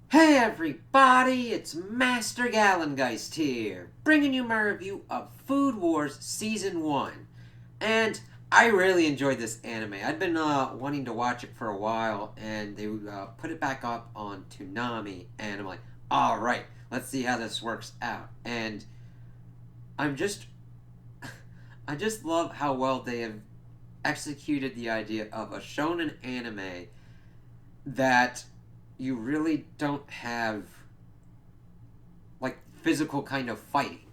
Hey everybody, it's Master Gallengeist here, bringing you my review of Food Wars Season 1. And I really enjoyed this anime. I'd been wanting to watch it for a while, and they put it back up on Toonami, and I'm like, alright, let's see how this works out. And I'm just, I just love how well they have executed the idea of a shonen anime that you really don't have like physical kind of fighting.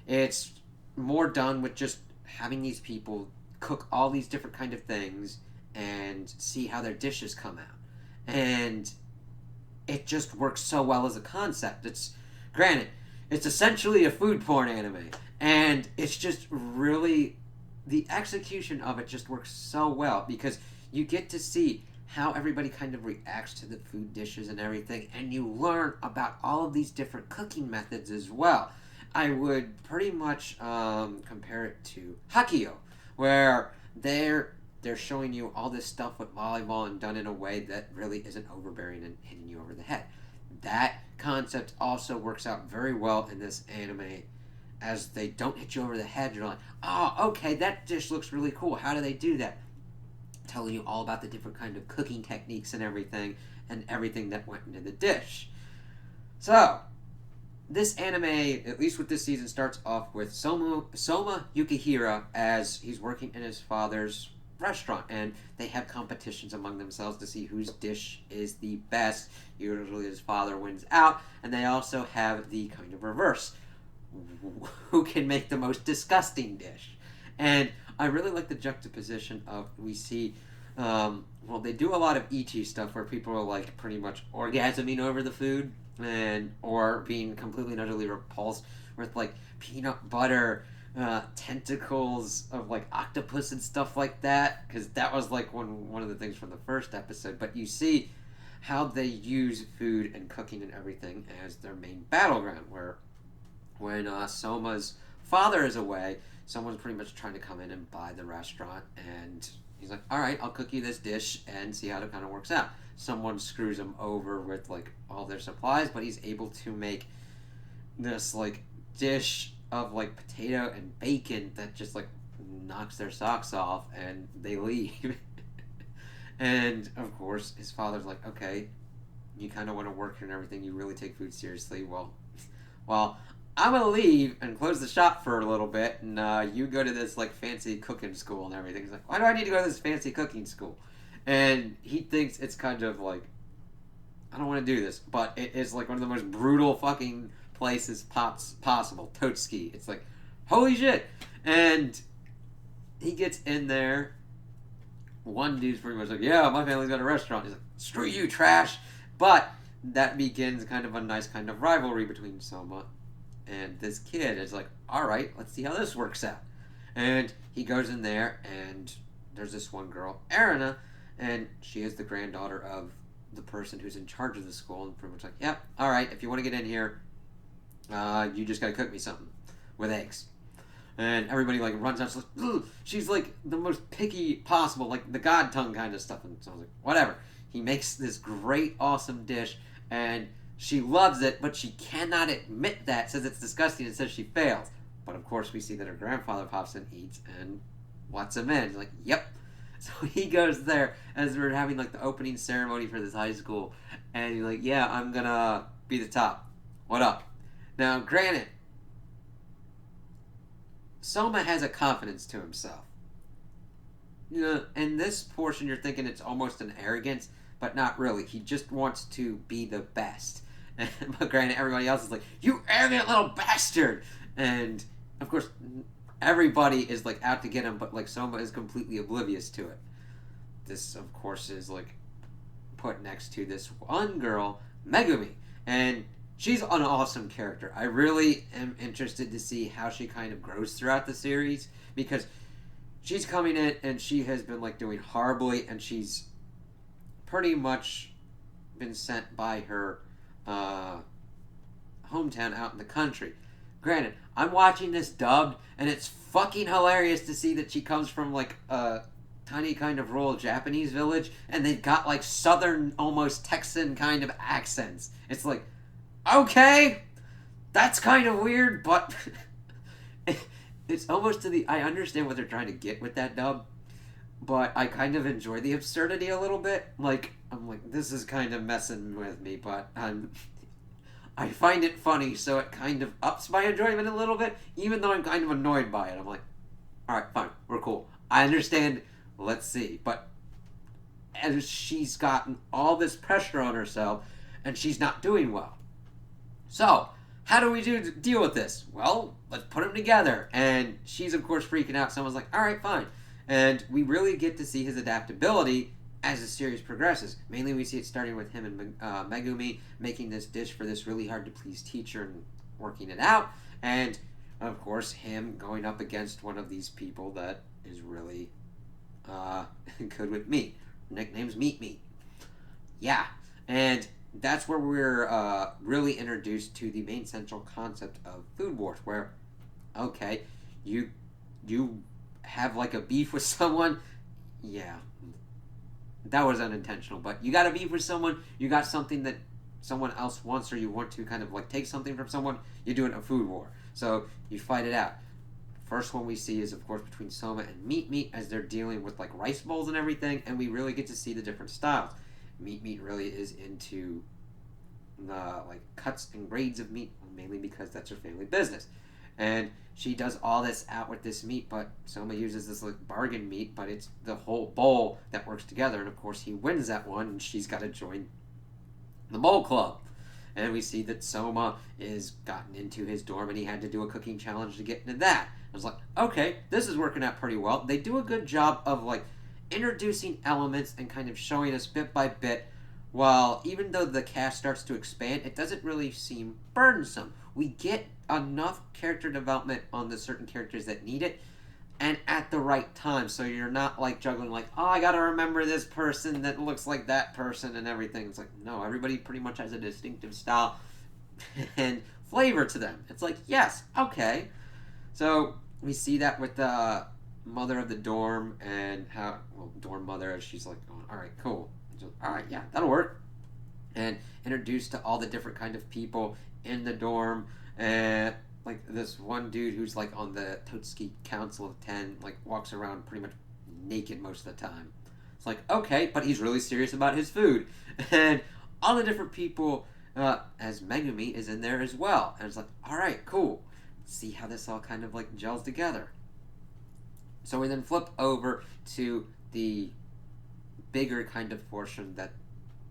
It's more done with just having these people cook all these different kind of things and see how their dishes come out. And it just works so well as a concept. It's granted, it's essentially a food porn anime, and it's just really the execution of it just works so well because you get to see how everybody kind of reacts to the food dishes and everything, and you learn about all of these different cooking methods as well. I would pretty much compare it to Hakio, where they're showing you all this stuff with volleyball and done in a way that really isn't overbearing and hitting you over the head. That concept also works out very well in this anime as they don't hit you over the head. You're like, oh, okay, that dish looks really cool. How do they do that? Telling you all about the different kind of cooking techniques and everything that went into the dish. So, this anime, at least with this season, starts off with Soma Yukihira as he's working in his father's restaurant, and they have competitions among themselves to see whose dish is the best. Usually his father wins out, and they also have the kind of reverse, who can make the most disgusting dish. And I really like the juxtaposition of we see well, they do a lot of ichi stuff where people are like pretty much orgasming over the food and or being completely and utterly repulsed with like peanut butter tentacles of like octopus and stuff like that, because that was like one of the things from the first episode. But you see how they use food and cooking and everything as their main battleground, where when Soma's father is away, someone's pretty much trying to come in and buy the restaurant, and he's like, all right, I'll cook you this dish and see how it kind of works out. Someone screws him over with like all their supplies, but he's able to make this like dish of like potato and bacon that just like knocks their socks off, and they leave. And of course his father's like, okay, you kind of want to work here and everything, you really take food seriously. Well, I'm gonna leave and close the shop for a little bit, and you go to this like fancy cooking school and everything. He's like, why do I need to go to this fancy cooking school? And he thinks it's kind of like, I don't want to do this, but it is like one of the most brutal fucking places possible. Totsuki. It's like, holy shit! And he gets in there. One dude's pretty much like, yeah, my family's got a restaurant. He's like, screw you, trash. But that begins kind of a nice kind of rivalry between Soma and this kid. Is like, all right, let's see how this works out. And he goes in there, and there's this one girl, Arina, and she is the granddaughter of the person who's in charge of the school, and pretty much like, yep, all right, if you want to get in here, you just gotta cook me something with eggs. And everybody like runs out. She's like, ugh. She's like the most picky possible, like the god tongue kind of stuff. And so I was like, whatever. He makes this great, awesome dish, and she loves it, but she cannot admit that. Says it's disgusting, and says she fails. But of course, we see that her grandfather pops in, eats, and lets him in. He's like, yep. So he goes there as we're having like the opening ceremony for this high school, and he's like, yeah, I'm gonna be the top. What up? Now, granted, Soma has a confidence to himself. You know, in this portion, you're thinking it's almost an arrogance, but not really. He just wants to be the best. But granted, everybody else is like, you arrogant little bastard! And, of course, everybody is, like, out to get him, but, like, Soma is completely oblivious to it. This, of course, is, like, put next to this one girl, Megumi. And she's an awesome character. I really am interested to see how she kind of grows throughout the series, because she's coming in and she has been like doing horribly, and she's pretty much been sent by her uh, hometown out in the country. Granted, I'm watching this dubbed, and it's fucking hilarious to see that she comes from like a tiny kind of rural Japanese village, and they've got like southern, almost Texan kind of accents. It's like, okay, that's kind of weird, but it's almost to the. I understand what they're trying to get with that dub, but I kind of enjoy the absurdity a little bit. Like, I'm like, this is kind of messing with me, but I find it funny, so it kind of ups my enjoyment a little bit, even though I'm kind of annoyed by it. I'm like, all right, fine, we're cool. I understand. Let's see, but as she's gotten all this pressure on herself, and she's not doing well. So, how do we deal with this? Well, let's put them together. And she's, of course, freaking out. Someone's like, all right, fine. And we really get to see his adaptability as the series progresses. Mainly, we see it starting with him and Megumi making this dish for this really hard-to-please teacher and working it out. And, of course, him going up against one of these people that is really good with meat. Nickname's Meat Meat. Yeah. And that's where we're really introduced to the main central concept of Food Wars, where, okay, you have like a beef with someone, yeah, that was unintentional, but you got a beef with someone, you got something that someone else wants, or you want to kind of like take something from someone, you're doing a food war. So you fight it out. First one we see is, of course, between Soma and Meat Meat as they're dealing with like rice bowls and everything, and we really get to see the different styles. Meat Meat really is into the like cuts and grades of meat, mainly because that's her family business. And she does all this out with this meat, but Soma uses this like bargain meat, but it's the whole bowl that works together. And of course, he wins that one, and she's got to join the bowl club. And we see that Soma is gotten into his dorm, and he had to do a cooking challenge to get into that. I was like, okay, this is working out pretty well. They do a good job of like introducing elements and kind of showing us bit by bit, while even though the cast starts to expand, it doesn't really seem burdensome. We get enough character development on the certain characters that need it, and at the right time, so you're not like juggling like, oh, I gotta remember this person that looks like that person and everything. It's like, no, everybody pretty much has a distinctive style and flavor to them. It's like, yes, okay. So we see that with the mother of the dorm, and how, well, dorm mother, she's like going, all right, cool. All right, yeah, that'll work. And introduced to all the different kind of people in the dorm, and like this one dude who's like on the Totsuki Council of 10, like walks around pretty much naked most of the time. It's like, okay, but he's really serious about his food. And all the different people, as Megumi is in there as well. And it's like, all right, cool. See how this all kind of like gels together. So we then flip over to the bigger kind of portion that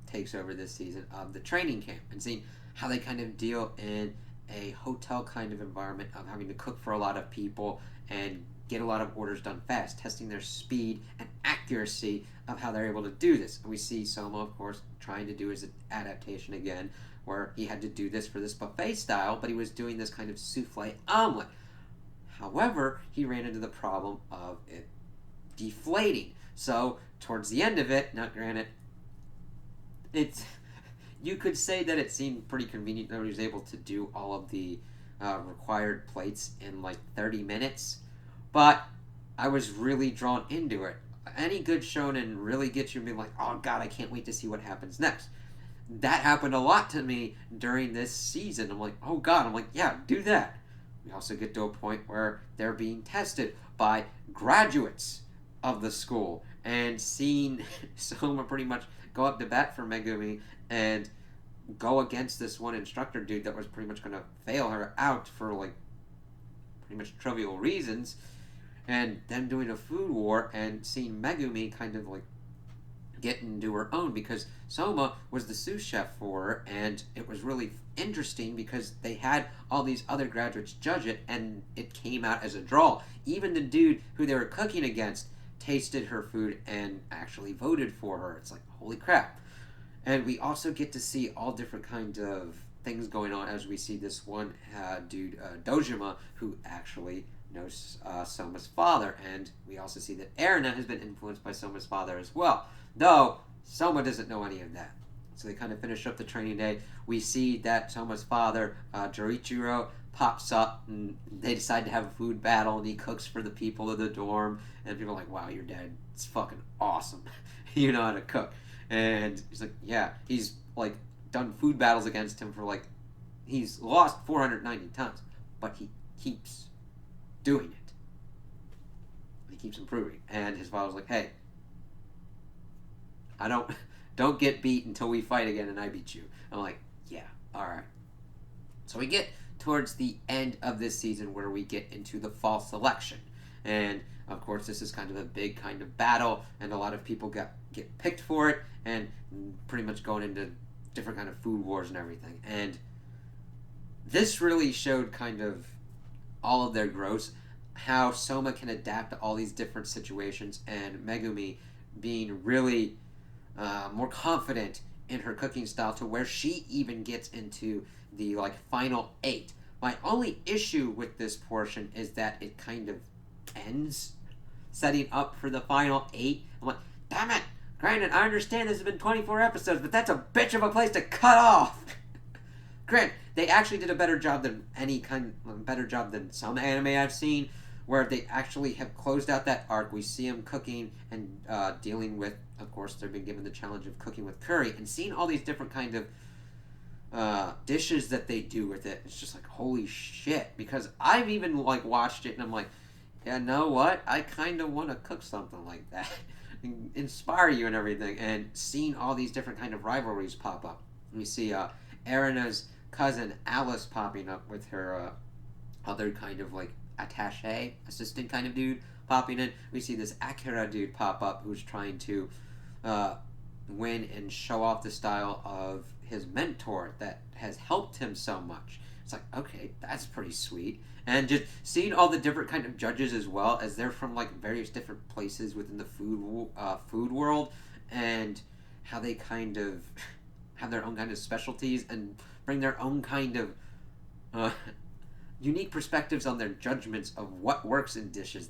takes over this season of the training camp, and seeing how they kind of deal in a hotel kind of environment of having to cook for a lot of people and get a lot of orders done fast, testing their speed and accuracy of how they're able to do this. And we see Soma, of course, trying to do his adaptation again, where he had to do this for this buffet style, but he was doing this kind of souffle omelet. However, he ran into the problem of it deflating. So, towards the end of it, now granted, it's, you could say that it seemed pretty convenient that he was able to do all of the required plates in like 30 minutes, but I was really drawn into it. Any good shonen really gets you being like, oh god, I can't wait to see what happens next. That happened a lot to me during this season. I'm like, oh god, I'm like, yeah, do that. We also get to a point where they're being tested by graduates of the school, and seeing Soma pretty much go up to bat for Megumi and go against this one instructor dude that was pretty much going to fail her out for like pretty much trivial reasons, and them doing a food war, and seeing Megumi kind of like get into her own, because Soma was the sous chef for her, and it was really interesting because they had all these other graduates judge it, and it came out as a draw. Even the dude who they were cooking against tasted her food and actually voted for her. It's like, holy crap. And we also get to see all different kinds of things going on as we see this one dude, Dojima, who actually knows Soma's father. And we also see that Erina has been influenced by Soma's father as well, though Soma doesn't know any of that. So they kind of finish up the training day. We see that Soma's father, Jorichiro, pops up and they decide to have a food battle and he cooks for the people of the dorm and people are like, wow, your dad is fucking awesome. You know how to cook. And he's like, yeah, he's like done food battles against him for like, he's lost 490 tons, but he keeps doing it. He keeps improving. And his father's like, hey, I don't get beat until we fight again and I beat you. I'm like, yeah, alright. So we get towards the end of this season where we get into the fall selection. And of course this is kind of a big kind of battle and a lot of people get picked for it and pretty much going into different kind of food wars and everything. And this really showed kind of all of their growth, how Soma can adapt to all these different situations, and Megumi being really more confident in her cooking style to where she even gets into the like final 8. My only issue with this portion is that it kind of ends setting up for the final 8. I'm like, damn it! Granted, I understand this has been 24 episodes, but that's a bitch of a place to cut off. Granted, they actually did a better job than some anime I've seen, where they actually have closed out that arc. We see them cooking and dealing with, of course, they've been given the challenge of cooking with curry, and seeing all these different kind of dishes that they do with it. It's just like, holy shit. Because I've even like watched it and I'm like, yeah, know what? I kind of want to cook something like that. Inspire you and everything. And seeing all these different kind of rivalries pop up. We see Erina's cousin Alice popping up with her other kind of like attaché, assistant kind of dude popping in. We see this Akira dude pop up who's trying to win and show off the style of his mentor that has helped him so much. It's like, okay, that's pretty sweet. And just seeing all the different kind of judges as well, as they're from like various different places within the food world, and how they kind of have their own kind of specialties and bring their own kind of unique perspectives on their judgments of what works in dishes.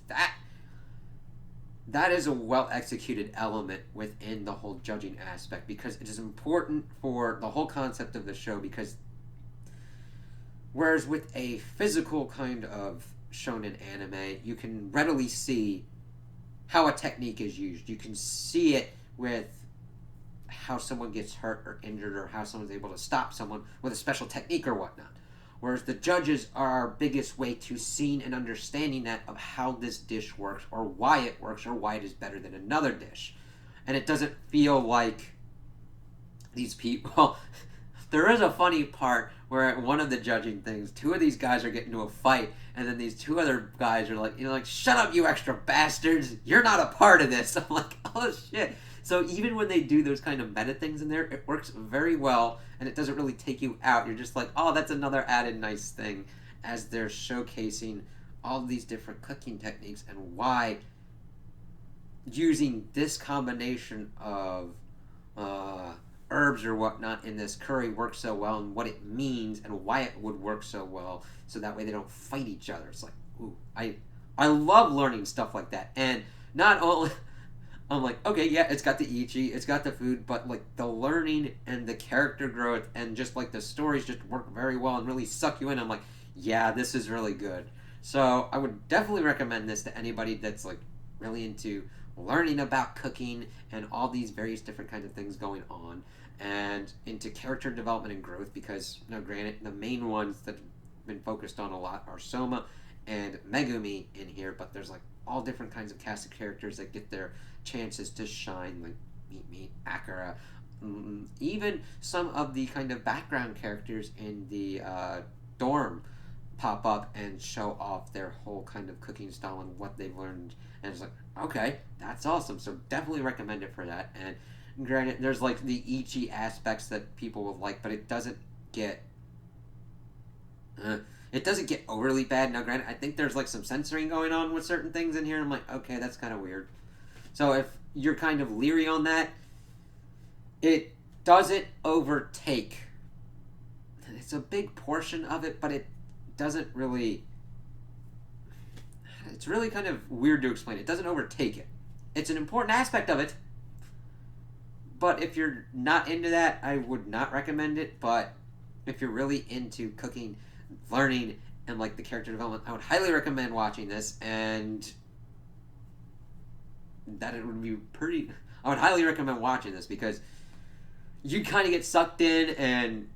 That is a well executed element within the whole judging aspect, because it is important for the whole concept of the show. Because whereas with a physical kind of shonen anime, you can readily see how a technique is used. You can see it with how someone gets hurt or injured, or how someone's able to stop someone with a special technique or whatnot. Whereas the judges are our biggest way to seeing and understanding that of how this dish works, or why it works, or why it is better than another dish. And it doesn't feel like these people... Well, there is a funny part where at one of the judging things, 2 of these guys are getting into a fight, and then these 2 other guys are like, shut up, you extra bastards! You're not a part of this! I'm like, oh shit! So even when they do those kind of meta things in there, it works very well, and it doesn't really take you out. You're just like, oh, that's another added nice thing, as they're showcasing all these different cooking techniques and why using this combination of herbs or whatnot in this curry works so well, and what it means and why it would work so well, so that way they don't fight each other. It's like, ooh, I love learning stuff like that. And not only... I'm like, okay, yeah, it's got the ichi, it's got the food, but like the learning and the character growth and just like the stories just work very well and really suck you in. I'm like, yeah, this is really good. So I would definitely recommend this to anybody that's like really into learning about cooking and all these various different kinds of things going on, and into character development and growth, because, granted, the main ones that have been focused on a lot are Soma and Megumi in here, but there's like all different kinds of cast of characters that get their chances to shine, like Meet, Akira, even some of the kind of background characters in the dorm pop up and show off their whole kind of cooking style and what they've learned, and it's like, okay, that's awesome. So definitely recommend it for that. And granted, there's like the ichi aspects that people will like, but it doesn't get overly bad. Now, granted, I think there's like some censoring going on with certain things in here, and I'm like, okay, that's kind of weird. So if you're kind of leery on that, it doesn't overtake. It's a big portion of it, but it doesn't really... It's really kind of weird to explain. It doesn't overtake it. It's an important aspect of it, but if you're not into that, I would not recommend it. But if you're really into cooking, learning, and like the character development, I would highly recommend watching this, and that it would be pretty. I would highly recommend watching this because you kind of get sucked in, and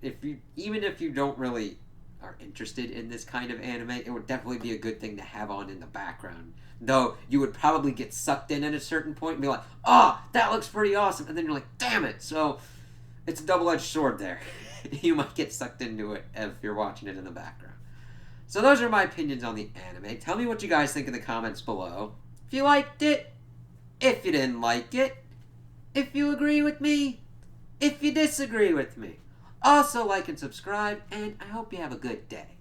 even if you don't really are interested in this kind of anime, it would definitely be a good thing to have on in the background. Though you would probably get sucked in at a certain point and be like, "Oh, that looks pretty awesome," and then you're like, "Damn it!" So it's a double-edged sword there. You might get sucked into it if you're watching it in the background. So those are my opinions on the anime. Tell me what you guys think in the comments below. If you liked it, if you didn't like it, if you agree with me, if you disagree with me. Also like and subscribe, and I hope you have a good day.